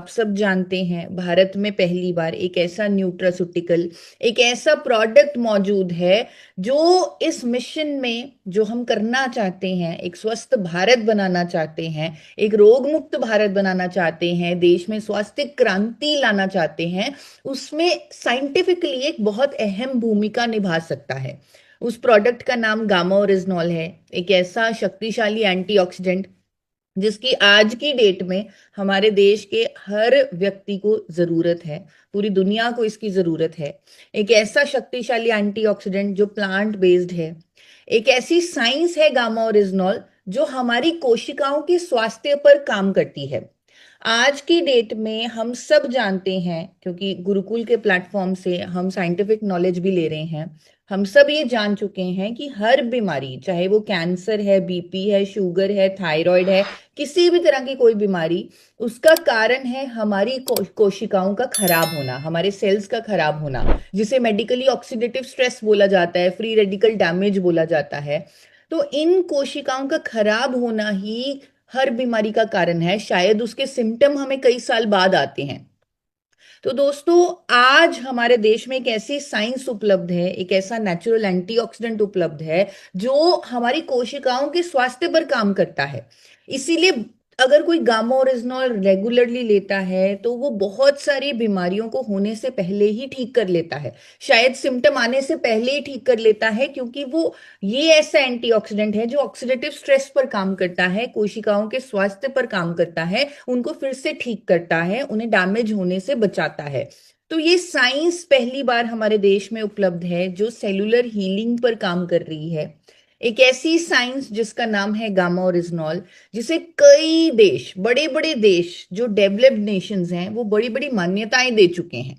आप सब जानते हैं भारत में पहली बार एक ऐसा न्यूट्रास्यूटिकल, एक ऐसा प्रोडक्ट मौजूद है जो इस मिशन में जो हम करना चाहते हैं, एक स्वस्थ भारत बनाना चाहते हैं, एक रोग मुक्त भारत बनाना चाहते हैं, देश में स्वास्थ्य क्रांति लाना चाहते हैं, उसमें साइंटिफिकली एक बहुत अहम भूमिका निभा सकता है। उस प्रोडक्ट का नाम गामा ओरिजिनॉल है। एक ऐसा शक्तिशाली एंटीऑक्सीडेंट जिसकी आज की डेट में हमारे देश के हर व्यक्ति को जरूरत है, पूरी दुनिया को इसकी जरूरत है। एक ऐसा शक्तिशाली एंटीऑक्सीडेंट जो प्लांट बेस्ड है। एक ऐसी साइंस है गामा ओरिजिनॉल जो हमारी कोशिकाओं के स्वास्थ्य पर काम करती है। आज की डेट में हम सब जानते हैं, क्योंकि गुरुकुल के प्लेटफॉर्म से हम साइंटिफिक नॉलेज भी ले रहे हैं, हम सब ये जान चुके हैं कि हर बीमारी, चाहे वो कैंसर है, बीपी है, शुगर है, थायराइड है, किसी भी तरह की कोई बीमारी, उसका कारण है हमारी कोशिकाओं का खराब होना, हमारे सेल्स का खराब होना, जिसे मेडिकली ऑक्सीडेटिव स्ट्रेस बोला जाता है, फ्री रेडिकल डैमेज बोला जाता है। तो इन कोशिकाओं का खराब होना ही हर बीमारी का कारण है। शायद उसके सिम्टम हमें कई साल बाद आते हैं। तो दोस्तों, आज हमारे देश में एक ऐसी साइंस उपलब्ध है, एक ऐसा नेचुरल एंटीऑक्सीडेंट उपलब्ध है जो हमारी कोशिकाओं के स्वास्थ्य पर काम करता है। इसीलिए अगर कोई गामा ओरिजिनॉल रेगुलरली लेता है तो वो बहुत सारी बीमारियों को होने से पहले ही ठीक कर लेता है, शायद सिम्टम आने से पहले ही ठीक कर लेता है, क्योंकि वो ये ऐसा एंटीऑक्सीडेंट है जो ऑक्सीडेटिव स्ट्रेस पर काम करता है, कोशिकाओं के स्वास्थ्य पर काम करता है, उनको फिर से ठीक करता है, उन्हें डैमेज होने से बचाता है। तो ये साइंस पहली बार हमारे देश में उपलब्ध है जो सेलुलर हीलिंग पर काम कर रही है। एक ऐसी साइंस जिसका नाम है गामा ओरिजिनॉल, जिसे कई देश, बड़े बड़े देश जो डेवलप्ड नेशंस हैं, वो बड़ी बड़ी मान्यताएं दे चुके हैं।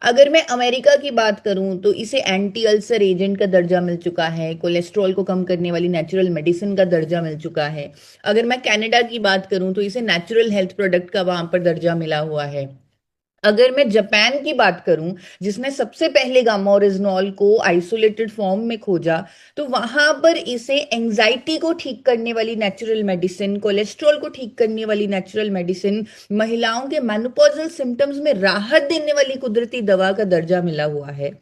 अगर मैं अमेरिका की बात करूं तो इसे एंटी अल्सर एजेंट का दर्जा मिल चुका है, कोलेस्ट्रॉल को कम करने वाली नेचुरल मेडिसिन का दर्जा मिल चुका है। अगर मैं कनाडा की बात करूं तो इसे नेचुरल हेल्थ प्रोडक्ट का वहां पर दर्जा मिला हुआ है। अगर मैं जापान की बात करूं, जिसने सबसे पहले गामा ओरिजिनॉल को आइसोलेटेड फॉर्म में खोजा, तो वहां पर इसे एंजाइटी को ठीक करने वाली नेचुरल मेडिसिन, कोलेस्ट्रॉल को ठीक करने वाली नेचुरल मेडिसिन, महिलाओं के मेनोपॉजल सिम्टम्स में राहत देने वाली कुदरती दवा का दर्जा मिला हुआ है।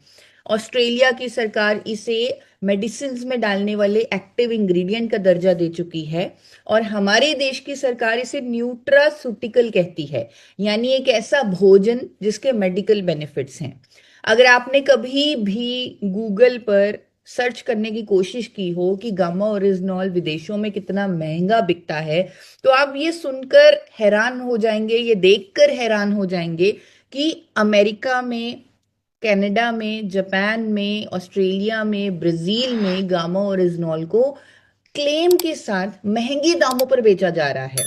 ऑस्ट्रेलिया की सरकार इसे मेडिसिन में डालने वाले एक्टिव इंग्रेडिएंट का दर्जा दे चुकी है। और हमारे देश की सरकार इसे न्यूट्रास्यूटिकल कहती है, यानी एक ऐसा भोजन जिसके मेडिकल बेनिफिट्स हैं। अगर आपने कभी भी गूगल पर सर्च करने की कोशिश की हो कि गामा ओरिजिनॉल विदेशों में कितना महंगा बिकता है, तो आप ये सुनकर हैरान हो जाएंगे, ये देखकर हैरान हो जाएंगे कि अमेरिका में, कनाडा में, जापान में, ऑस्ट्रेलिया में, ब्राजील में गामा ओरिजिनॉल को क्लेम के साथ महंगे दामों पर बेचा जा रहा है।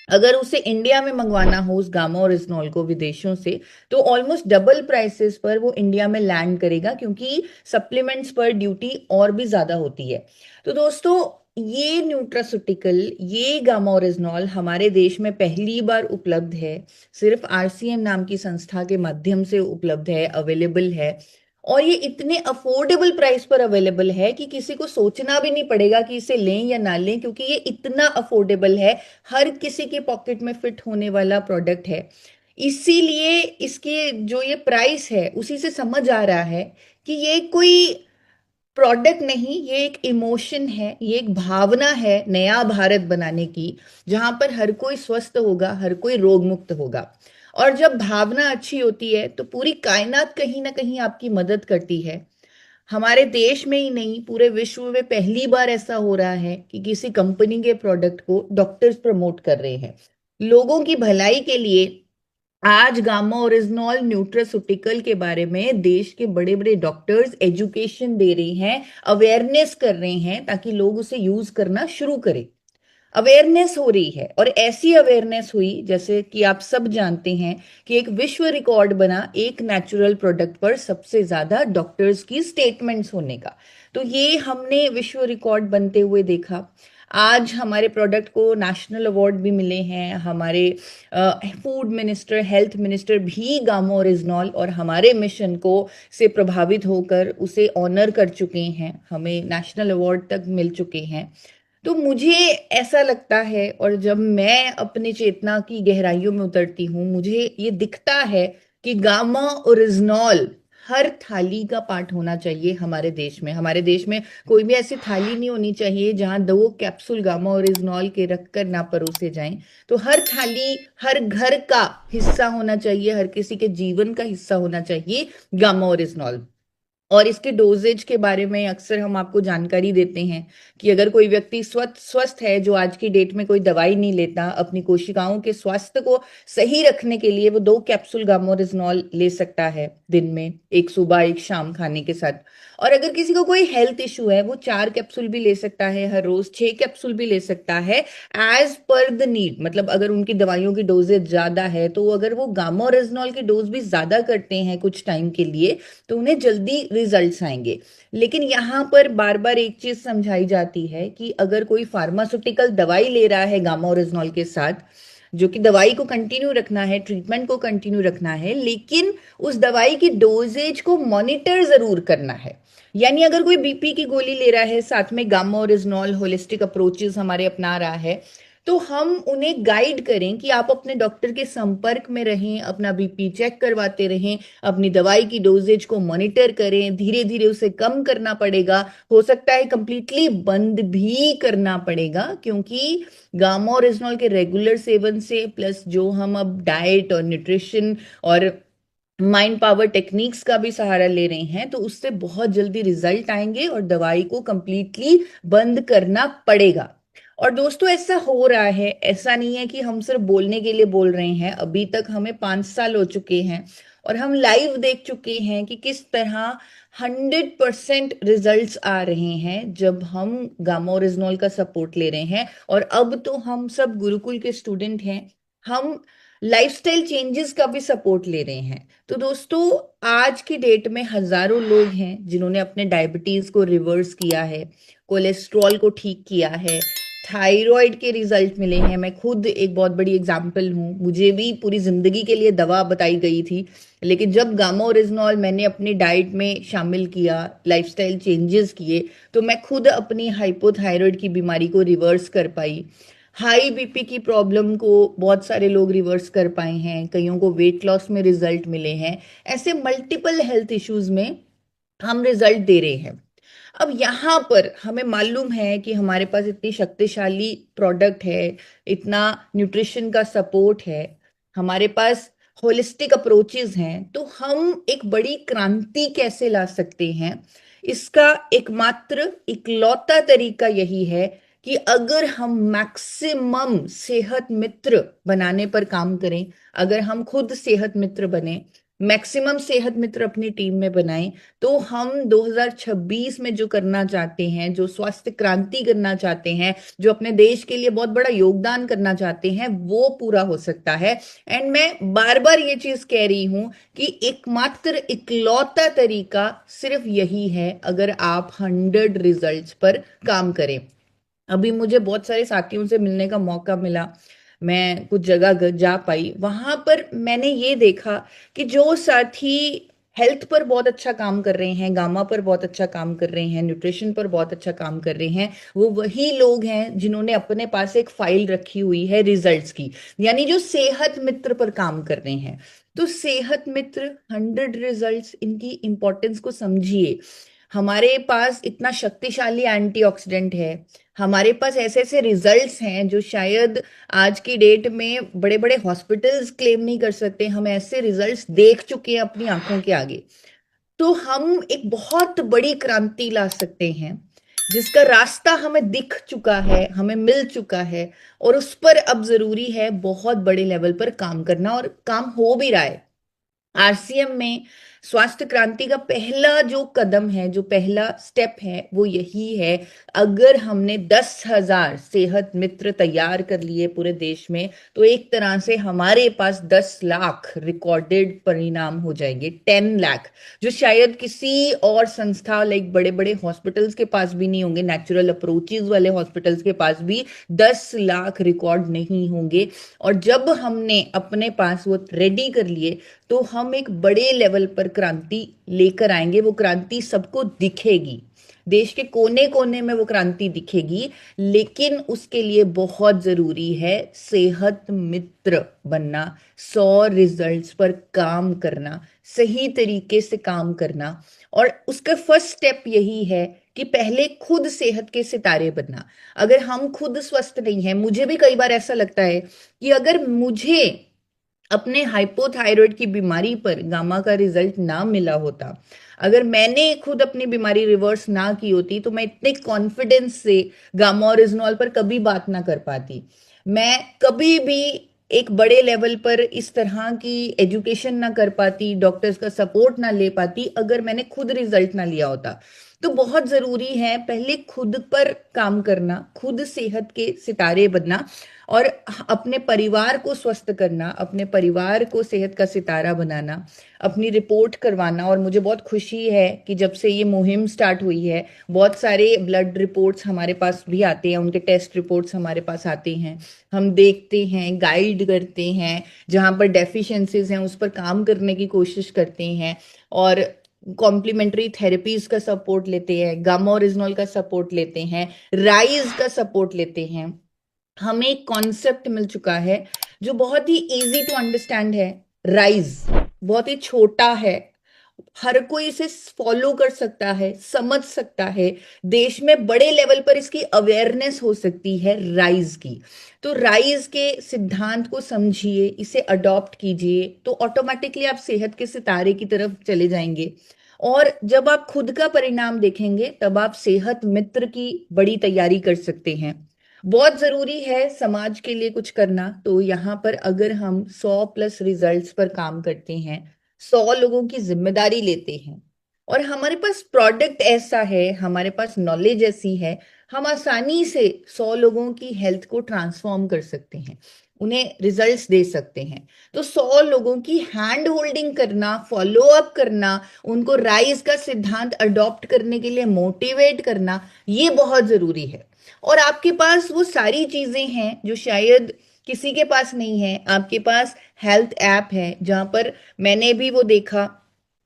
अगर उसे इंडिया में मंगवाना हो उस गामा ओरिजिनॉल को विदेशों से, तो ऑलमोस्ट डबल प्राइसेस पर वो इंडिया में लैंड करेगा, क्योंकि सप्लीमेंट्स पर ड्यूटी और भी ज्यादा होती है। तो दोस्तों, ये न्यूट्रास्यूटिकल, ये गामा ओरिजिनॉल हमारे देश में पहली बार उपलब्ध है, सिर्फ आरसीएम नाम की संस्था के माध्यम से उपलब्ध है, अवेलेबल है। और ये इतने अफोर्डेबल प्राइस पर अवेलेबल है कि किसी को सोचना भी नहीं पड़ेगा कि इसे लें या ना लें, क्योंकि ये इतना अफोर्डेबल है, हर किसी के पॉकेट में फिट होने वाला प्रोडक्ट है। इसीलिए इसके जो ये प्राइस है उसी से समझ आ रहा है कि ये कोई प्रोडक्ट नहीं, ये एक इमोशन है, ये एक भावना है नया भारत बनाने की, जहां पर हर कोई स्वस्थ होगा, हर कोई रोग मुक्त होगा। और जब भावना अच्छी होती है तो पूरी कायनात कहीं ना कहीं आपकी मदद करती है। हमारे देश में ही नहीं, पूरे विश्व में पहली बार ऐसा हो रहा है कि किसी कंपनी के प्रोडक्ट को डॉक्टर्स प्रमोट कर रहे हैं लोगों की भलाई के लिए। आज गामा ओरिजिनॉल न्यूट्रास्यूटिकल के बारे में देश के बड़े बड़े डॉक्टर्स एजुकेशन दे रहे हैं, अवेयरनेस कर रहे हैं, ताकि लोग उसे यूज करना शुरू करें। अवेयरनेस हो रही है, और ऐसी अवेयरनेस हुई जैसे कि आप सब जानते हैं कि एक विश्व रिकॉर्ड बना एक नेचुरल प्रोडक्ट पर सबसे ज्यादा डॉक्टर्स की स्टेटमेंट्स होने का। तो ये हमने विश्व रिकॉर्ड बनते हुए देखा। आज हमारे प्रोडक्ट को नेशनल अवार्ड भी मिले हैं। हमारे फूड मिनिस्टर, हेल्थ मिनिस्टर भी गामा ओरिजिनॉल और हमारे मिशन को से प्रभावित होकर उसे ऑनर कर चुके हैं, हमें नेशनल अवार्ड तक मिल चुके हैं। तो मुझे ऐसा लगता है, और जब मैं अपनी चेतना की गहराइयों में उतरती हूँ, मुझे ये दिखता है कि गामा ओरिजिनॉल हर थाली का पार्ट होना चाहिए हमारे देश में। हमारे देश में कोई भी ऐसी थाली नहीं होनी चाहिए जहां 2 कैप्सूल गामा ओरिजिनॉल के रखकर ना परोसे जाएं। तो हर थाली, हर घर का हिस्सा होना चाहिए, हर किसी के जीवन का हिस्सा होना चाहिए गामा ओरिजिनॉल। और इसके डोजेज के बारे में अक्सर हम आपको जानकारी देते हैं कि अगर कोई व्यक्ति स्वस्थ स्वस्थ है, जो आज की डेट में कोई दवाई नहीं लेता, अपनी कोशिकाओं के स्वास्थ्य को सही रखने के लिए वो 2 कैप्सूल गामोरिजनॉल ले सकता है दिन में, एक सुबह एक शाम खाने के साथ। और अगर किसी को कोई हेल्थ इशू है, वो 4 कैप्सूल भी ले सकता है, हर रोज 6 कैप्सूल भी ले सकता है, एज पर द नीड। मतलब अगर उनकी दवाइयों की डोजेज ज्यादा है, तो अगर वो गामोरिजनॉल की डोज भी ज्यादा करते हैं कुछ टाइम के लिए, तो उन्हें जल्दी रिजल्ट्स आएंगे। लेकिन यहाँ पर बार बार एक चीज समझाई जाती है कि अगर कोई फार्मास्यूटिकल दवाई ले रहा है गामा ओरिजिनॉल के साथ, जो कि दवाई को कंटिन्यू रखना है, ट्रीटमेंट को कंटिन्यू रखना है, लेकिन उस दवाई की डोजेज को मॉनिटर जरूर करना है। यानी अगर कोई बीपी की गोली ले रहा है, साथ में गामा ओरिजिनॉल होलिस्टिक अप्रोचेस हमारे अपना रहा है, तो हम उन्हें गाइड करें कि आप अपने डॉक्टर के संपर्क में रहें, अपना बीपी चेक करवाते रहें, अपनी दवाई की डोजेज को मॉनिटर करें, धीरे धीरे उसे कम करना पड़ेगा, हो सकता है कंप्लीटली बंद भी करना पड़ेगा, क्योंकि गामा ओरिजिनॉल के रेगुलर सेवन से, प्लस जो हम अब डाइट और न्यूट्रिशन और माइंड पावर टेक्निक्स का भी सहारा ले रहे हैं, तो उससे बहुत जल्दी रिजल्ट आएंगे और दवाई को कंप्लीटली बंद करना पड़ेगा। और दोस्तों, ऐसा हो रहा है, ऐसा नहीं है कि हम सिर्फ बोलने के लिए बोल रहे हैं। अभी तक हमें 5 साल हो चुके हैं और हम लाइव देख चुके हैं कि किस तरह 100% रिजल्ट्स आ रहे हैं जब हम गामा ओरिजिनॉल का सपोर्ट ले रहे हैं। और अब तो हम सब गुरुकुल के स्टूडेंट हैं, हम लाइफस्टाइल चेंजेस का भी सपोर्ट ले रहे हैं। तो दोस्तों, आज की डेट में हजारों लोग हैं जिन्होंने अपने डायबिटीज को रिवर्स किया है, कोलेस्ट्रॉल को ठीक किया है, थायराइड के रिजल्ट मिले हैं। मैं खुद एक बहुत बड़ी एग्जाम्पल हूँ, मुझे भी पूरी जिंदगी के लिए दवा बताई गई थी, लेकिन जब गामा ओरिजिनॉल मैंने अपनी डाइट में शामिल किया, लाइफस्टाइल चेंजेस किए, तो मैं खुद अपनी हाइपोथायराइड की बीमारी को रिवर्स कर पाई। हाई बीपी की प्रॉब्लम को बहुत सारे लोग रिवर्स कर पाए हैं, कईयों को वेट लॉस में रिजल्ट मिले हैं। ऐसे मल्टीपल हेल्थ इश्यूज में हम रिजल्ट दे रहे हैं। अब यहाँ पर हमें मालूम है कि हमारे पास इतनी शक्तिशाली प्रोडक्ट है, इतना न्यूट्रिशन का सपोर्ट है, हमारे पास होलिस्टिक अप्रोचेस हैं, तो हम एक बड़ी क्रांति कैसे ला सकते हैं? इसका एकमात्र इकलौता तरीका यही है कि अगर हम मैक्सिमम सेहत मित्र बनाने पर काम करें, अगर हम खुद सेहत मित्र बने, मैक्सिमम सेहत मित्र अपनी टीम में बनाएं, तो हम 2026 में जो करना चाहते हैं, जो स्वास्थ्य क्रांति करना चाहते हैं, जो अपने देश के लिए बहुत बड़ा योगदान करना चाहते हैं, वो पूरा हो सकता है। एंड मैं बार बार ये चीज कह रही हूं कि एकमात्र इकलौता तरीका सिर्फ यही है, अगर आप 100 रिजल्ट्स पर काम करें। अभी मुझे बहुत सारे साथियों से मिलने का मौका मिला, मैं कुछ जगह जा पाई, वहां पर मैंने ये देखा कि जो साथी हेल्थ पर बहुत अच्छा काम कर रहे हैं, गामा पर बहुत अच्छा काम कर रहे हैं, न्यूट्रिशन पर बहुत अच्छा काम कर रहे हैं, वो वही लोग हैं जिन्होंने अपने पास एक फाइल रखी हुई है रिजल्ट्स की, यानी जो सेहत मित्र पर काम कर रहे हैं। तो सेहत मित्र 100 रिजल्ट्स, इनकी इंपॉर्टेंस को समझिए। हमारे पास इतना शक्तिशाली एंटीऑक्सीडेंट है, हमारे पास ऐसे ऐसे रिजल्ट्स हैं जो शायद आज की डेट में बड़े बड़े हॉस्पिटल्स क्लेम नहीं कर सकते। हम ऐसे रिजल्ट्स देख चुके हैं अपनी आंखों के आगे। तो हम एक बहुत बड़ी क्रांति ला सकते हैं, जिसका रास्ता हमें दिख चुका है, हमें मिल चुका है, और उस पर अब जरूरी है बहुत बड़े लेवल पर काम करना, और काम हो भी रहा है। आरसीएम में स्वास्थ्य क्रांति का पहला जो कदम है, जो पहला स्टेप है, वो यही है। अगर हमने 10,000 सेहत मित्र तैयार कर लिए पूरे देश में, तो एक तरह से हमारे पास 10 लाख रिकॉर्डेड परिणाम हो जाएंगे, 10 लाख, जो शायद किसी और संस्था लाइक बड़े बड़े हॉस्पिटल्स के पास भी नहीं होंगे, नेचुरल अप्रोचेस वाले हॉस्पिटल्स के पास भी 10 लाख रिकॉर्ड नहीं होंगे। और जब हमने अपने पास वो रेडी कर लिए, तो हम एक बड़े लेवल पर क्रांति लेकर आएंगे, वो क्रांति सबको दिखेगी। देश के कोने कोने में वो क्रांति दिखेगी, लेकिन उसके लिए बहुत जरूरी है सेहत मित्र बनना, 100 रिजल्ट्स पर काम करना, सही तरीके से काम करना। और उसका फर्स्ट स्टेप यही है कि पहले खुद सेहत के सितारे बनना। अगर हम खुद स्वस्थ नहीं हैं, मुझे भी कई बार ऐसा लगता है कि अगर मुझे अपने हाइपोथायराइड की बीमारी पर गामा का रिजल्ट ना मिला होता, अगर मैंने खुद अपनी बीमारी रिवर्स ना की होती, तो मैं इतने कॉन्फिडेंस से गामा और इजनॉल पर कभी बात ना कर पाती। मैं कभी भी एक बड़े लेवल पर इस तरह की एजुकेशन ना कर पाती, डॉक्टर्स का सपोर्ट ना ले पाती, अगर मैंने खुद रिजल्ट ना लिया होता। तो बहुत जरूरी है पहले खुद पर काम करना, खुद सेहत के सितारे बनना, और अपने परिवार को स्वस्थ करना, अपने परिवार को सेहत का सितारा बनाना, अपनी रिपोर्ट करवाना। और मुझे बहुत खुशी है कि जब से ये मुहिम स्टार्ट हुई है, बहुत सारे ब्लड रिपोर्ट्स हमारे पास भी आते हैं, उनके टेस्ट रिपोर्ट्स हमारे पास आते हैं, हम देखते हैं, गाइड करते हैं, जहां पर डेफिशिएंसीज हैं उस पर काम करने की कोशिश करते हैं, और कॉम्प्लीमेंट्री थेरेपीज का सपोर्ट लेते हैं, गामा ओरिजिनल का सपोर्ट लेते हैं, राइज का सपोर्ट लेते हैं। हमें एक कॉन्सेप्ट मिल चुका है जो बहुत ही इजी टू अंडरस्टैंड है। राइज बहुत ही छोटा है, हर कोई इसे फॉलो कर सकता है, समझ सकता है, देश में बड़े लेवल पर इसकी अवेयरनेस हो सकती है राइज की। तो राइज के सिद्धांत को समझिए, इसे अडॉप्ट कीजिए, तो ऑटोमेटिकली आप सेहत के सितारे की तरफ चले जाएंगे। और जब आप खुद का परिणाम देखेंगे, तब आप सेहत मित्र की बड़ी तैयारी कर सकते हैं। बहुत जरूरी है समाज के लिए कुछ करना, तो यहाँ पर अगर हम 100+ रिजल्ट्स पर काम करते हैं, 100 लोगों की जिम्मेदारी लेते हैं, और हमारे पास प्रोडक्ट ऐसा है, हमारे पास नॉलेज ऐसी है, हम आसानी से 100 लोगों की हेल्थ को ट्रांसफॉर्म कर सकते हैं, उन्हें रिजल्ट्स दे सकते हैं। तो 100 लोगों की हैंड होल्डिंग करना, फॉलो अप करना, उनको राइज का सिद्धांत अडॉप्ट करने के लिए मोटिवेट करना, ये बहुत जरूरी है। और आपके पास वो सारी चीजें हैं जो शायद किसी के पास नहीं है। आपके पास हेल्थ ऐप है, जहां पर मैंने भी वो देखा,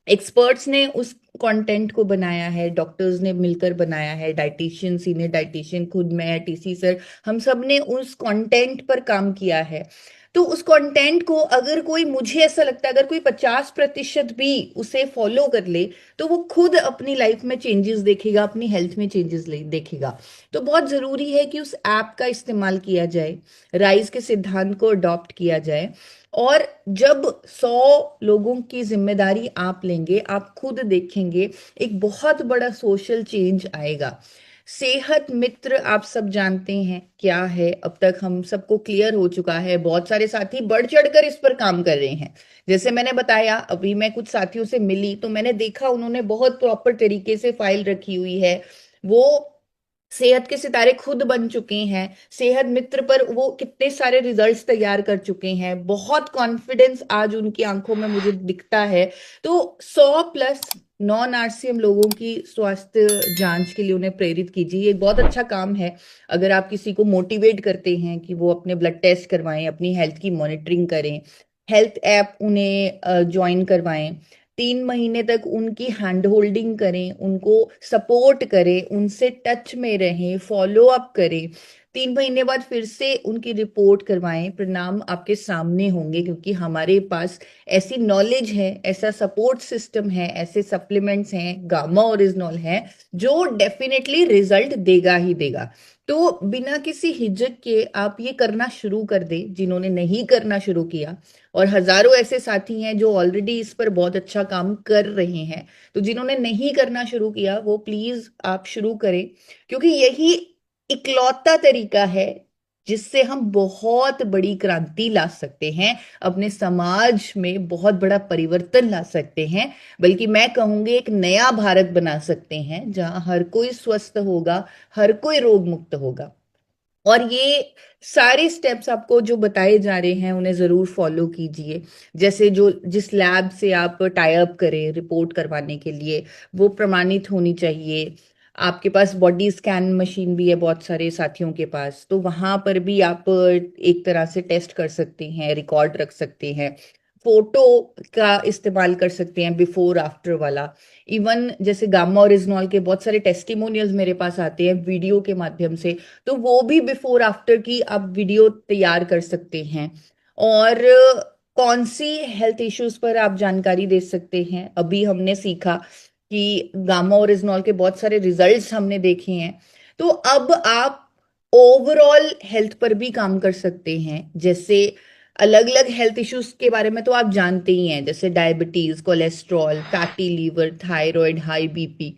एक्सपर्ट्स ने उस कंटेंट को बनाया है, डॉक्टर्स ने मिलकर बनाया है, डाइटिशियन, सीनियर डाइटिशियन, खुद मैं, टीसी सर, हम सब ने उस कंटेंट पर काम किया है। तो उस कंटेंट को अगर कोई, मुझे ऐसा लगता है अगर कोई 50% भी उसे फॉलो कर ले, तो वो खुद अपनी लाइफ में चेंजेस देखेगा, अपनी हेल्थ में चेंजेस देखेगा। तो बहुत जरूरी है कि उस ऐप का इस्तेमाल किया जाए, राइज के सिद्धांत को अडॉप्ट किया जाए। और जब 100 लोगों की जिम्मेदारी आप लेंगे, आप खुद देखेंगे एक बहुत बड़ा सोशल चेंज आएगा। सेहत मित्र आप सब जानते हैं क्या है, अब तक हम सबको क्लियर हो चुका है, बहुत सारे साथी बढ़ चढ़कर इस पर काम कर रहे हैं। जैसे मैंने बताया, अभी मैं कुछ साथियों से मिली तो मैंने देखा उन्होंने बहुत प्रॉपर तरीके से फाइल रखी हुई है, वो सेहत के सितारे खुद बन चुके हैं, सेहत मित्र पर वो कितने सारे रिजल्ट्स तैयार कर चुके हैं, बहुत कॉन्फिडेंस आज उनकी आंखों में मुझे दिखता है। तो 100+ नॉन आरसीएम लोगों की स्वास्थ्य जांच के लिए उन्हें प्रेरित कीजिए, ये एक बहुत अच्छा काम है। अगर आप किसी को मोटिवेट करते हैं कि वो अपने ब्लड टेस्ट करवाएं, अपनी हेल्थ की मॉनिटरिंग करें, हेल्थ ऐप उन्हें ज्वाइन करवाएं, 3 महीने तक उनकी हैंड होल्डिंग करें, उनको सपोर्ट करें, उनसे टच में रहें, फॉलो अप करें, 3 महीने बाद फिर से उनकी रिपोर्ट करवाएं, परिणाम आपके सामने होंगे, क्योंकि हमारे पास ऐसी नॉलेज है, ऐसा सपोर्ट सिस्टम है, ऐसे सप्लीमेंट्स हैं, गामा ओरिजिनल है, जो डेफिनेटली रिजल्ट देगा ही देगा। तो बिना किसी हिचक के आप ये करना शुरू कर दें, जिन्होंने नहीं करना शुरू किया। और हजारों ऐसे साथी हैं जो ऑलरेडी इस पर बहुत अच्छा काम कर रहे हैं। तो जिन्होंने नहीं करना शुरू किया, वो प्लीज आप शुरू करें, क्योंकि यही इकलौता तरीका है जिससे हम बहुत बड़ी क्रांति ला सकते हैं, अपने समाज में बहुत बड़ा परिवर्तन ला सकते हैं, बल्कि मैं कहूंगी एक नया भारत बना सकते हैं, जहां हर कोई स्वस्थ होगा, हर कोई रोग मुक्त होगा। और ये सारे स्टेप्स आपको जो बताए जा रहे हैं, उन्हें जरूर फॉलो कीजिए। जैसे जो जिस लैब से आप टाई अप करें रिपोर्ट करवाने के लिए, वो प्रमाणित होनी चाहिए। आपके पास बॉडी स्कैन मशीन भी है बहुत सारे साथियों के पास, तो वहां पर भी आप एक तरह से टेस्ट कर सकते हैं, रिकॉर्ड रख सकते हैं। फोटो का इस्तेमाल कर सकते हैं, बिफोर आफ्टर वाला। इवन जैसे गामा ओरिजिनॉल के बहुत सारे टेस्टिमोनियल्स मेरे पास आते हैं वीडियो के माध्यम से, तो वो भी बिफोर आफ्टर की आप वीडियो तैयार कर सकते हैं। और कौन सी हेल्थ इश्यूज पर आप जानकारी दे सकते हैं, अभी हमने सीखा कि गामा ओरिजिनॉल के बहुत सारे रिजल्ट्स हमने देखे हैं। तो अब आप ओवरऑल हेल्थ पर भी काम कर सकते हैं। जैसे अलग अलग हेल्थ इश्यूज के बारे में तो आप जानते ही हैं, जैसे diabetes, cholesterol, fatty liver, thyroid, high BP.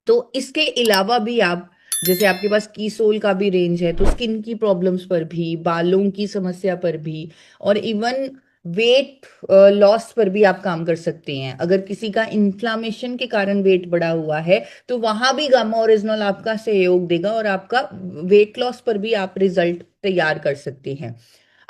तो इसके अलावा भी आप, जैसे आपके पास कीसोल का भी रेंज है, तो स्किन की प्रॉब्लम्स पर भी, बालों की समस्या पर भी, और इवन वेट लॉस पर भी आप काम कर सकते हैं। अगर किसी का इन्फ्लामेशन के कारण वेट बढ़ा हुआ है, तो वहां भी गामा ओरिजिनल आपका सहयोग देगा और आपका वेट लॉस पर भी आप रिजल्ट तैयार कर सकते हैं।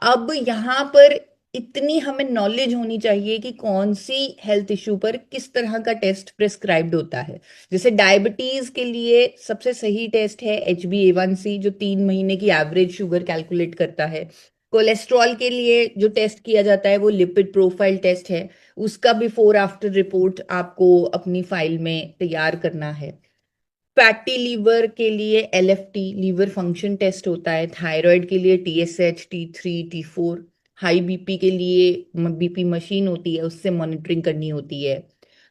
अब यहाँ पर इतनी हमें नॉलेज होनी चाहिए कि कौन सी हेल्थ इशू पर किस तरह का टेस्ट प्रिस्क्राइब्ड होता है। जैसे डायबिटीज के लिए सबसे सही टेस्ट है HbA1c, जो 3 महीने की एवरेज शुगर कैलकुलेट करता है। कोलेस्ट्रॉल के लिए जो टेस्ट किया जाता है वो लिपिड प्रोफाइल टेस्ट है, उसका बिफोर आफ्टर रिपोर्ट आपको अपनी फाइल में तैयार करना है। फैटी लीवर के लिए LFT, लीवर फंक्शन टेस्ट होता है। थायराइड के लिए TSH, T3, T4। High BP के लिए बीपी मशीन होती है, उससे मॉनिटरिंग करनी होती है।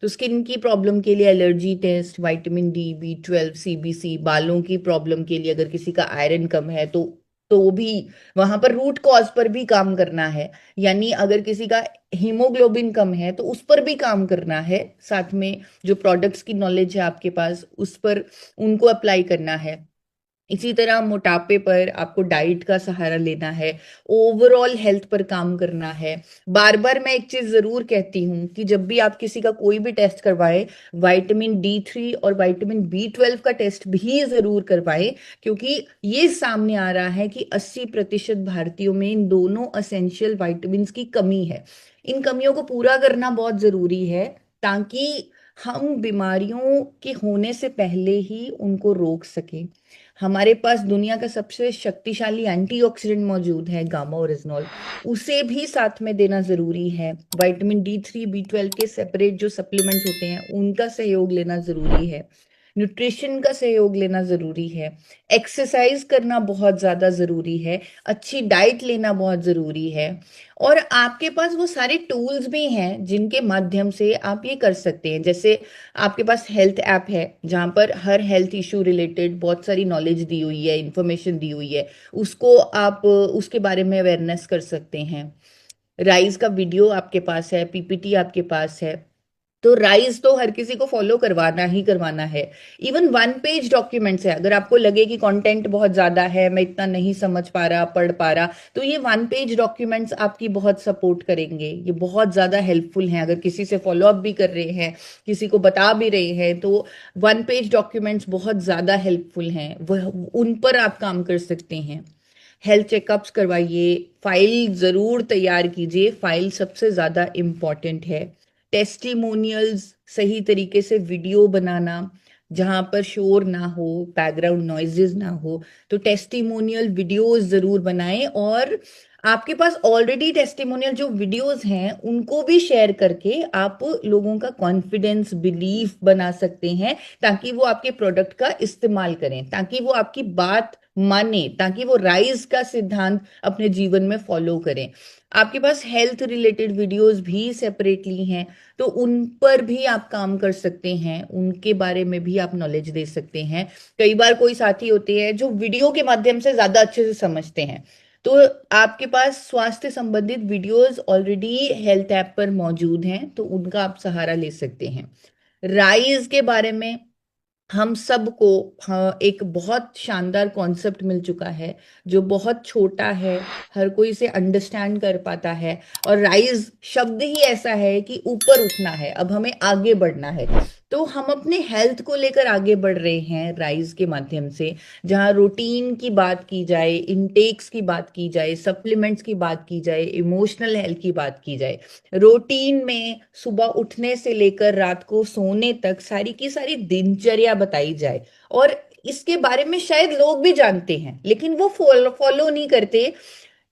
तो स्किन की प्रॉब्लम के लिए allergy test, vitamin D, B12, CBC। बालों की प्रॉब्लम के लिए अगर किसी का आयरन कम है तो वो भी, वहां पर रूट कॉज पर भी काम करना है। यानी अगर किसी का हीमोग्लोबिन कम है तो उस पर भी काम करना है। साथ में जो प्रोडक्ट्स की नॉलेज है आपके पास, उस पर उनको अप्लाई करना है। इसी तरह मोटापे पर आपको डाइट का सहारा लेना है, ओवरऑल हेल्थ पर काम करना है। बार बार मैं एक चीज जरूर कहती हूँ कि जब भी आप किसी का कोई भी टेस्ट करवाएं, विटामिन D3 और विटामिन B12 का टेस्ट भी जरूर करवाएं, क्योंकि ये सामने आ रहा है कि 80% भारतीयों में इन दोनों असेंशियल विटामिन्स की कमी है। इन कमियों को पूरा करना बहुत जरूरी है, ताकि हम बीमारियों के होने से पहले ही उनको रोक सकें। हमारे पास दुनिया का सबसे शक्तिशाली एंटीऑक्सीडेंट मौजूद है, गामा ओरिजिनॉल, उसे भी साथ में देना जरूरी है। विटामिन D3, B12 के सेपरेट जो सप्लीमेंट्स होते हैं उनका सहयोग लेना जरूरी है। न्यूट्रिशन का सहयोग लेना जरूरी है। एक्सरसाइज करना बहुत ज्यादा जरूरी है। अच्छी डाइट लेना बहुत जरूरी है। और आपके पास वो सारे टूल्स भी हैं जिनके माध्यम से आप ये कर सकते हैं। जैसे आपके पास हेल्थ ऐप है, जहाँ पर हर हेल्थ इशू रिलेटेड बहुत सारी नॉलेज दी हुई है, इंफॉर्मेशन दी हुई है। उसको आप उसके बारे में अवेयरनेस कर सकते हैं। राइज का वीडियो आपके पास है, PPT आपके पास है। तो राइज तो हर किसी को फॉलो करवाना ही करवाना है। इवन 1 पेज डॉक्यूमेंट्स है, अगर आपको लगे कि कंटेंट बहुत ज्यादा है, मैं इतना नहीं समझ पा रहा, पढ़ पा रहा, तो ये 1 पेज डॉक्यूमेंट्स आपकी बहुत सपोर्ट करेंगे। ये बहुत ज्यादा हेल्पफुल हैं। अगर किसी से फॉलो अप भी कर रहे हैं, किसी को बता भी रहे हैं, तो 1 पेज डॉक्यूमेंट्स बहुत ज्यादा हेल्पफुल हैं, वह उन पर आप काम कर सकते हैं। हेल्थ चेकअप्स करवाइए, फाइल जरूर तैयार कीजिए, फाइल सबसे ज्यादा इम्पॉर्टेंट है। टेस्टिमोनियल्स, सही तरीके से वीडियो बनाना, जहां पर शोर ना हो, बैकग्राउंड नॉइजेस ना हो, तो टेस्टिमोनियल वीडियोस जरूर बनाएं। और आपके पास ऑलरेडी टेस्टिमोनियल जो वीडियोस हैं उनको भी शेयर करके आप लोगों का कॉन्फिडेंस, बिलीफ बना सकते हैं, ताकि वो आपके प्रोडक्ट का इस्तेमाल करें, ताकि वो आपकी बात माने, ताकि वो राइज का सिद्धांत अपने जीवन में फॉलो करें। आपके पास हेल्थ रिलेटेड वीडियोस भी सेपरेटली हैं, तो उन पर भी आप काम कर सकते हैं, उनके बारे में भी आप नॉलेज दे सकते हैं। कई बार कोई साथी होते हैं जो वीडियो के माध्यम से ज्यादा अच्छे से समझते हैं, तो आपके पास स्वास्थ्य संबंधित वीडियोस ऑलरेडी हेल्थ ऐप पर मौजूद हैं, तो उनका आप सहारा ले सकते हैं। राइज के बारे में हम सबको, हाँ, एक बहुत शानदार कॉन्सेप्ट मिल चुका है, जो बहुत छोटा है, हर कोई इसे अंडरस्टैंड कर पाता है। और राइज शब्द ही ऐसा है कि ऊपर उठना है, अब हमें आगे बढ़ना है। तो हम अपने हेल्थ को लेकर आगे बढ़ रहे हैं राइज के माध्यम से, जहाँ रूटीन की बात की जाए, इंटेक्स की बात की जाए, सप्लीमेंट्स की बात की जाए, इमोशनल हेल्थ की बात की जाए। रूटीन में सुबह उठने से लेकर रात को सोने तक सारी की सारी दिनचर्या बताई जाए। और इसके बारे में शायद लोग भी जानते हैं, लेकिन वो फॉलो फॉलो नहीं करते।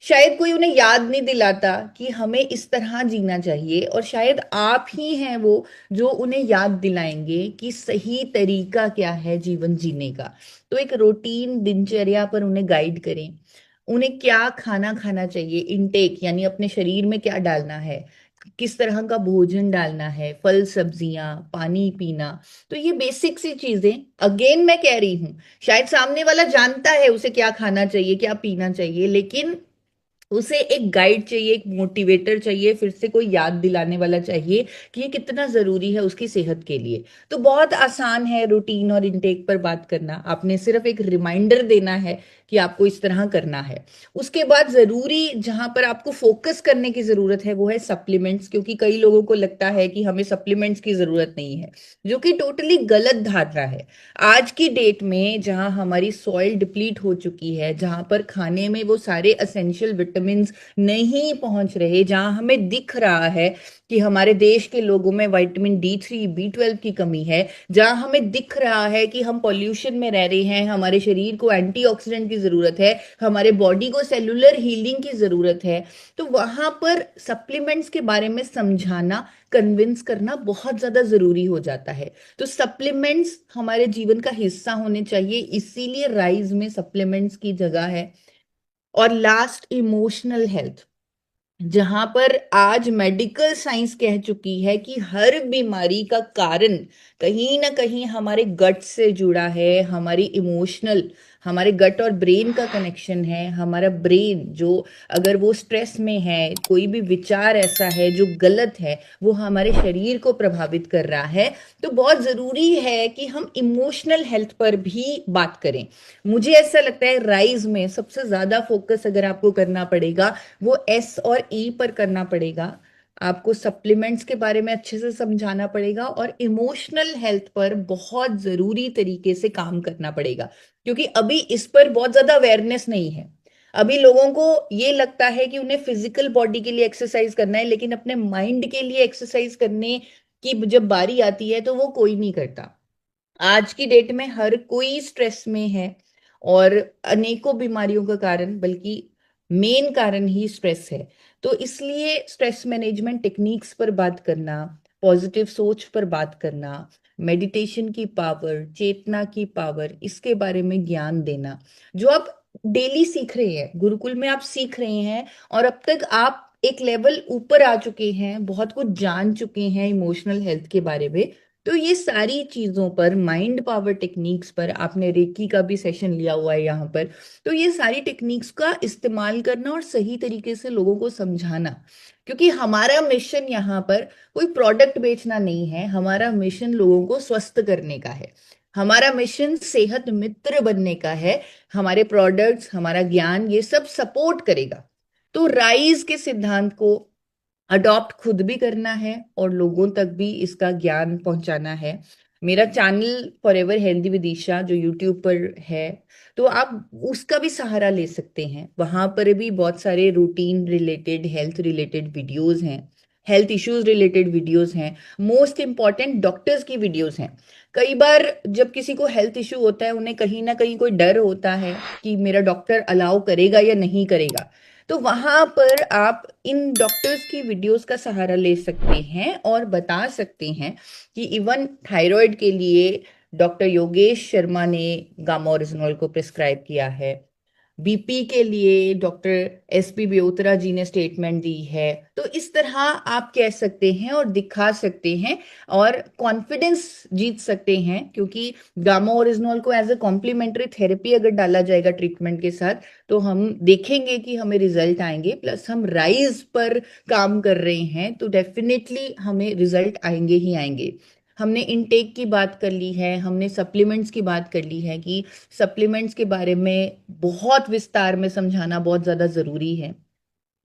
शायद कोई उन्हें याद नहीं दिलाता कि हमें इस तरह जीना चाहिए, और शायद आप ही हैं वो जो उन्हें याद दिलाएंगे कि सही तरीका क्या है जीवन जीने का। तो एक रूटीन दिनचर्या पर उन्हें गाइड करें, उन्हें क्या खाना खाना चाहिए, इनटेक यानी अपने शरीर में क्या डालना है, किस तरह का भोजन डालना है, फल सब्जियां, पानी पीना। तो ये बेसिक सी चीजें, अगेन मैं कह रही हूँ, शायद सामने वाला जानता है उसे क्या खाना चाहिए क्या पीना चाहिए, लेकिन उसे एक गाइड चाहिए, एक मोटिवेटर चाहिए, फिर से कोई याद दिलाने वाला चाहिए कि ये कितना जरूरी है उसकी सेहत के लिए। तो बहुत आसान है रूटीन और इनटेक पर बात करना, आपने सिर्फ एक रिमाइंडर देना है कि आपको इस तरह करना है। उसके बाद जरूरी जहां पर आपको फोकस करने की जरूरत है वो है सप्लीमेंट्स, क्योंकि कई लोगों को लगता है कि हमें सप्लीमेंट्स की जरूरत नहीं है, जो कि टोटली गलत धारणा है। आज की डेट में जहां हमारी सॉइल डिप्लीट हो चुकी है, जहां पर खाने में वो सारे एसेंशियल विटामिन नहीं पहुंच रहे, जहां हमें दिख रहा है कि हमारे देश के लोगों में विटामिन D3 B12 की कमी है, जहां हमें दिख रहा है कि हम पॉल्यूशन में रह रहे हैं, हमारे शरीर को एंटीऑक्सीडेंट की जरूरत है, हमारे बॉडी को सेलुलर हीलिंग की जरूरत है, तो वहां पर सप्लीमेंट्स के बारे में समझाना, कन्विंस करना बहुत ज्यादा जरूरी हो जाता है। तो सप्लीमेंट्स हमारे जीवन का हिस्सा होने चाहिए, इसीलिए राइज में सप्लीमेंट्स की जगह है। और लास्ट, इमोशनल हेल्थ, जहां पर आज मेडिकल साइंस कह चुकी है कि हर बीमारी का कारण कहीं ना कहीं हमारे गट से जुड़ा है, हमारी इमोशनल, हमारे गट और ब्रेन का कनेक्शन है। हमारा ब्रेन जो, अगर वो स्ट्रेस में है, कोई भी विचार ऐसा है जो गलत है, वो हमारे शरीर को प्रभावित कर रहा है। तो बहुत जरूरी है कि हम इमोशनल हेल्थ पर भी बात करें। मुझे ऐसा लगता है राइज में सबसे ज्यादा फोकस अगर आपको करना पड़ेगा वो S और E पर करना पड़ेगा। आपको सप्लीमेंट्स के बारे में अच्छे से समझाना पड़ेगा और इमोशनल हेल्थ पर बहुत जरूरी तरीके से काम करना पड़ेगा, क्योंकि अभी इस पर बहुत ज्यादा अवेयरनेस नहीं है। अभी लोगों को ये लगता है कि उन्हें फिजिकल बॉडी के लिए एक्सरसाइज करना है, लेकिन अपने माइंड के लिए एक्सरसाइज करने की जब बारी आती है तो वो कोई नहीं करता। आज की डेट में हर कोई स्ट्रेस में है, और अनेकों बीमारियों का कारण, बल्कि मेन कारण ही स्ट्रेस है। तो इसलिए स्ट्रेस मैनेजमेंट टेक्निक्स पर बात करना, पॉजिटिव सोच पर बात करना, मेडिटेशन की पावर, चेतना की पावर, इसके बारे में ज्ञान देना, जो आप डेली सीख रहे हैं, गुरुकुल में आप सीख रहे हैं, और अब तक आप एक लेवल ऊपर आ चुके हैं, बहुत कुछ जान चुके हैं इमोशनल हेल्थ के बारे में। तो ये सारी चीजों पर, माइंड पावर टेक्निक्स पर, आपने रेकी का भी सेशन लिया हुआ है यहाँ पर, तो ये सारी टेक्निक्स का इस्तेमाल करना और सही तरीके से लोगों को समझाना, क्योंकि हमारा मिशन यहाँ पर कोई प्रोडक्ट बेचना नहीं है, हमारा मिशन लोगों को स्वस्थ करने का है, हमारा मिशन सेहत मित्र बनने का है। हमारे प्रोडक्ट्स, हमारा ज्ञान, ये सब सपोर्ट करेगा। तो राइज के सिद्धांत को अडॉप्ट खुद भी करना है और लोगों तक भी इसका ज्ञान पहुंचाना है। मेरा channel forever healthy with Isha जो यूट्यूब पर है, तो आप उसका भी सहारा ले सकते हैं, वहां पर भी बहुत सारे routine related, health related videos हैं, हेल्थ इश्यूज रिलेटेड वीडियोस हैं, मोस्ट इंपॉर्टेंट डॉक्टर्स की वीडियोस हैं। कई बार जब किसी को हेल्थ इश्यू होता है, उन्हें कहीं ना कहीं कोई डर होता है कि मेरा डॉक्टर अलाउ करेगा या नहीं करेगा, तो वहां पर आप इन डॉक्टर्स की वीडियोस का सहारा ले सकते हैं और बता सकते हैं कि इवन थायराइड के लिए डॉक्टर योगेश शर्मा ने गामा ओरिजिनल को प्रिस्क्राइब किया है, बीपी के लिए डॉक्टर SP ब्योत्रा जी ने स्टेटमेंट दी है। तो इस तरह आप कह सकते हैं और दिखा सकते हैं और कॉन्फिडेंस जीत सकते हैं, क्योंकि गामा ओरिजिनल को एज ए कॉम्प्लीमेंट्री थेरेपी अगर डाला जाएगा ट्रीटमेंट के साथ, तो हम देखेंगे कि हमें रिजल्ट आएंगे। प्लस हम राइज पर काम कर रहे हैं तो डेफिनेटली हमें रिजल्ट आएंगे ही आएंगे। हमने इनटेक की बात कर ली है, हमने सप्लीमेंट्स की बात कर ली है कि सप्लीमेंट्स के बारे में बहुत विस्तार में समझाना बहुत ज्यादा जरूरी है।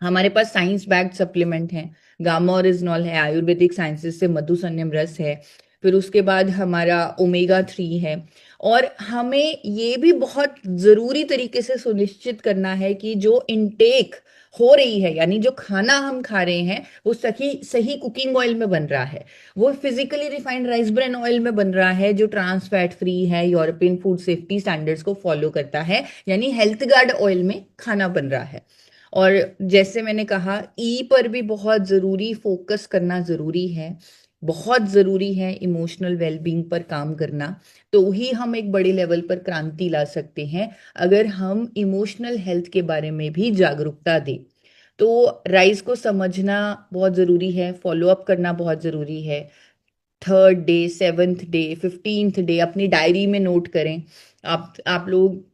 हमारे पास साइंस बैक्ड सप्लीमेंट हैं, गामा ओरिजिनॉल है, आयुर्वेदिक साइंसेज से मधुसन्यम रस है, फिर उसके बाद हमारा ओमेगा 3 है। और हमें ये भी बहुत जरूरी तरीके से सुनिश्चित करना है कि जो इनटेक हो रही है, यानी जो खाना हम खा रहे हैं, वो सही सही कुकिंग ऑयल में बन रहा है, वो physically refined rice bran oil में बन रहा है, जो ट्रांस फैट फ्री है, यूरोपियन फूड सेफ्टी स्टैंडर्ड्स को फॉलो करता है, यानी हेल्थ गार्ड ऑयल में खाना बन रहा है। और जैसे मैंने कहा, ई पर भी बहुत जरूरी फोकस करना जरूरी है। बहुत जरूरी है इमोशनल वेलबींग पर काम करना। तो ही हम एक बड़े लेवल पर क्रांति ला सकते हैं, अगर हम इमोशनल हेल्थ के बारे में भी जागरूकता दें। तो राइज को समझना बहुत जरूरी है, फॉलो अप करना बहुत जरूरी है। 3rd day, 7th day, 15th day अपनी डायरी में नोट करें। आप लोग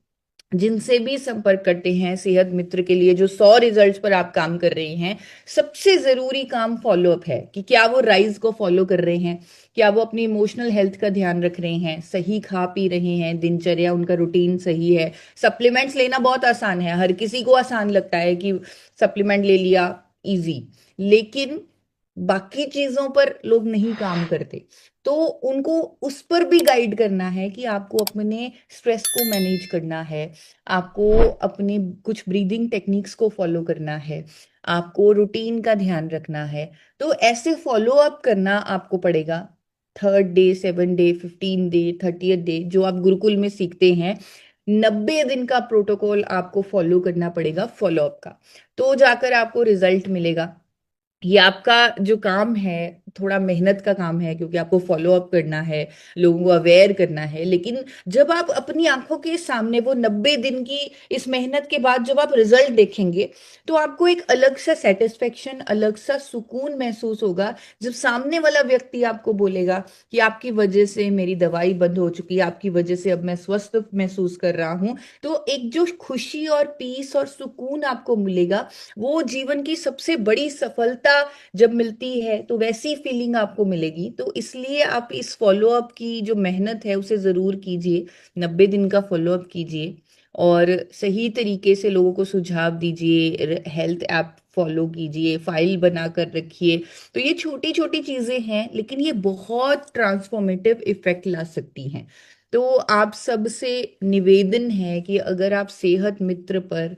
जिनसे भी संपर्क करते हैं सेहत मित्र के लिए, जो 100 रिजल्ट्स पर आप काम कर रहे हैं, सबसे जरूरी काम फॉलो अप है कि क्या वो राइज को फॉलो कर रहे हैं, क्या वो अपनी इमोशनल हेल्थ का ध्यान रख रहे हैं, सही खा पी रहे हैं, दिनचर्या उनका रूटीन सही है। सप्लीमेंट्स लेना बहुत आसान है, हर किसी को आसान लगता है कि सप्लीमेंट ले लिया, इजी। लेकिन बाकी चीजों पर लोग नहीं काम करते। तो उनको उस पर भी गाइड करना है कि आपको अपने स्ट्रेस को मैनेज करना है, आपको अपने कुछ ब्रीदिंग टेक्निक्स को फॉलो करना है, आपको रूटीन का ध्यान रखना है। तो ऐसे फॉलो अप करना आपको पड़ेगा। 3rd day, 7th day, 15 day, 30th day जो आप गुरुकुल में सीखते हैं, 90 दिन का प्रोटोकॉल आपको फॉलो करना पड़ेगा फॉलो अप का। तो जाकर आपको रिजल्ट मिलेगा। ये आपका जो काम है थोड़ा मेहनत का काम है, क्योंकि आपको फॉलो अप करना है, लोगों को अवेयर करना है। लेकिन जब आप अपनी आंखों के सामने वो 90 दिन की इस मेहनत के बाद जब आप रिजल्ट देखेंगे, तो आपको एक अलग सा सेटिस्फेक्शन, अलग सा सुकून महसूस होगा। जब सामने वाला व्यक्ति आपको बोलेगा कि आपकी वजह से मेरी दवाई बंद हो चुकी है, आपकी वजह से अब मैं स्वस्थ महसूस कर रहा हूं, तो एक जो खुशी और पीस और सुकून आपको मिलेगा, वो जीवन की सबसे बड़ी सफलता जब मिलती है तो वैसी फीलिंग आपको मिलेगी। तो इसलिए आप इस फॉलो अप की जो मेहनत है उसे जरूर कीजिए, 90 दिन का फॉलो अप कीजिए और सही तरीके से लोगों को सुझाव दीजिए, हेल्थ ऐप फॉलो कीजिए, फाइल बना कर रखिए। तो ये छोटी छोटी चीजें हैं, लेकिन ये बहुत ट्रांसफॉर्मेटिव इफेक्ट ला सकती हैं। तो आप सबसे निवेदन है कि अगर आप सेहत मित्र पर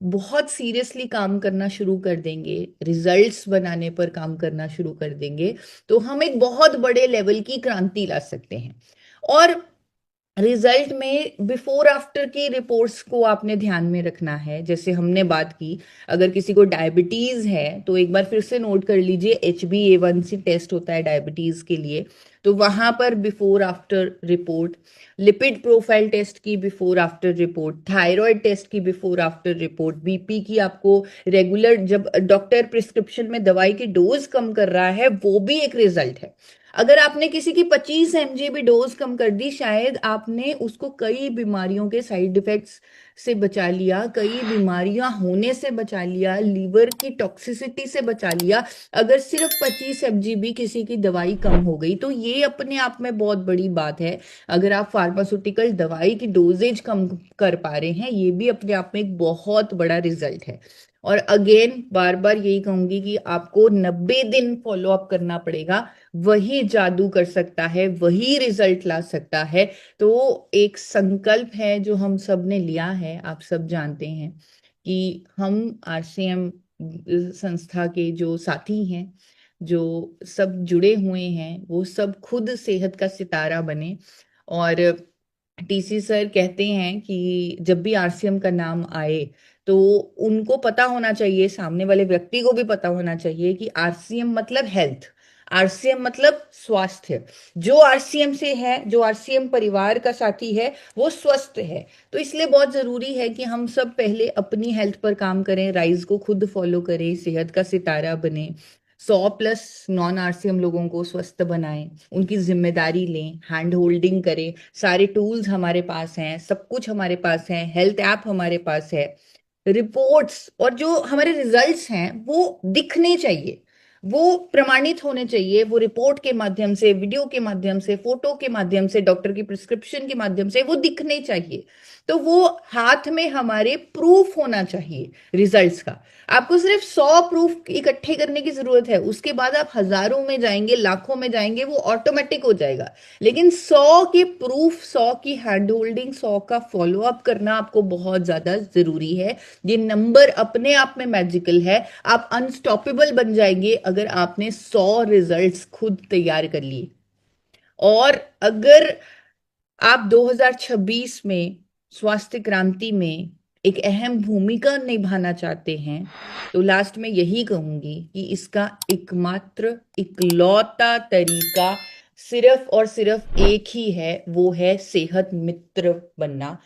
बहुत सीरियसली काम करना शुरू कर देंगे, रिजल्ट्स बनाने पर काम करना शुरू कर देंगे, तो हम एक बहुत बड़े लेवल की क्रांति ला सकते हैं। और रिजल्ट में बिफोर आफ्टर की रिपोर्ट्स को आपने ध्यान में रखना है। जैसे हमने बात की, अगर किसी को डायबिटीज है तो एक बार फिर से नोट कर लीजिए, HbA1c टेस्ट होता है डायबिटीज के लिए, तो वहां पर before after report, lipid profile test की before after report, thyroid test की बिफोर आफ्टर रिपोर्ट, बीपी की आपको रेगुलर जब डॉक्टर प्रिस्क्रिप्शन में दवाई की डोज कम कर रहा है वो भी एक रिजल्ट है। अगर आपने किसी की 25 mg भी डोज कम कर दी, शायद आपने उसको कई बीमारियों के साइड इफेक्ट्स से बचा लिया, कई बीमारियां होने से बचा लिया, लीवर की टॉक्सिसिटी से बचा लिया, अगर सिर्फ 25 mg भी किसी की दवाई कम हो गई। तो ये अपने आप में बहुत बड़ी बात है। अगर आप फार्मास्यूटिकल दवाई की डोजेज कम कर पा रहे हैं, ये भी अपने आप में एक बहुत बड़ा रिजल्ट है। और अगेन बार बार यही कहूंगी कि आपको 90 दिन फॉलो अप करना पड़ेगा, वही जादू कर सकता है, वही रिजल्ट ला सकता है। तो एक संकल्प है जो हम सब ने लिया है, आप सब जानते हैं कि हम RCM संस्था के जो साथी हैं, जो सब जुड़े हुए हैं, वो सब खुद सेहत का सितारा बने। और TC सर कहते हैं कि जब भी RCM का नाम आए तो उनको पता होना चाहिए, सामने वाले व्यक्ति को भी पता होना चाहिए कि RCM मतलब हेल्थ, RCM मतलब स्वास्थ्य। जो RCM से है, जो RCM परिवार का साथी है, वो स्वस्थ है। तो इसलिए बहुत जरूरी है कि हम सब पहले अपनी हेल्थ पर काम करें, राइज को खुद फॉलो करें, सेहत का सितारा बने, 100+ नॉन RCM लोगों को स्वस्थ बनाएं, उनकी जिम्मेदारी लें, हैंड होल्डिंग करें। सारे टूल्स हमारे पास हैं, सब कुछ हमारे पास है, हेल्थ ऐप हमारे पास है, रिपोर्ट्स और जो हमारे रिजल्ट्स हैं वो दिखने चाहिए, वो प्रमाणित होने चाहिए, वो रिपोर्ट के माध्यम से, वीडियो के माध्यम से, फोटो के माध्यम से, डॉक्टर की प्रिस्क्रिप्शन के माध्यम से वो दिखने चाहिए। तो वो हाथ में हमारे प्रूफ होना चाहिए रिजल्ट्स का। आपको सिर्फ 100 प्रूफ इकट्ठे करने की जरूरत है, उसके बाद आप हजारों में जाएंगे, लाखों में जाएंगे, वो ऑटोमेटिक हो जाएगा। लेकिन 100 के प्रूफ, 100 की हैंड होल्डिंग, 100 का फॉलो अप करना आपको बहुत ज्यादा जरूरी है। ये नंबर अपने आप में मैजिकल है, आप अनस्टॉपेबल बन जाएंगे अगर आपने 100 रिजल्ट्स खुद तैयार कर लिए। और अगर आप 2026 में स्वास्थ्य क्रांति में एक अहम भूमिका निभाना चाहते हैं, तो लास्ट में यही कहूंगी कि इसका एकमात्र इकलौता तरीका सिर्फ और सिर्फ एक ही है, वो है सेहत मित्र बनना।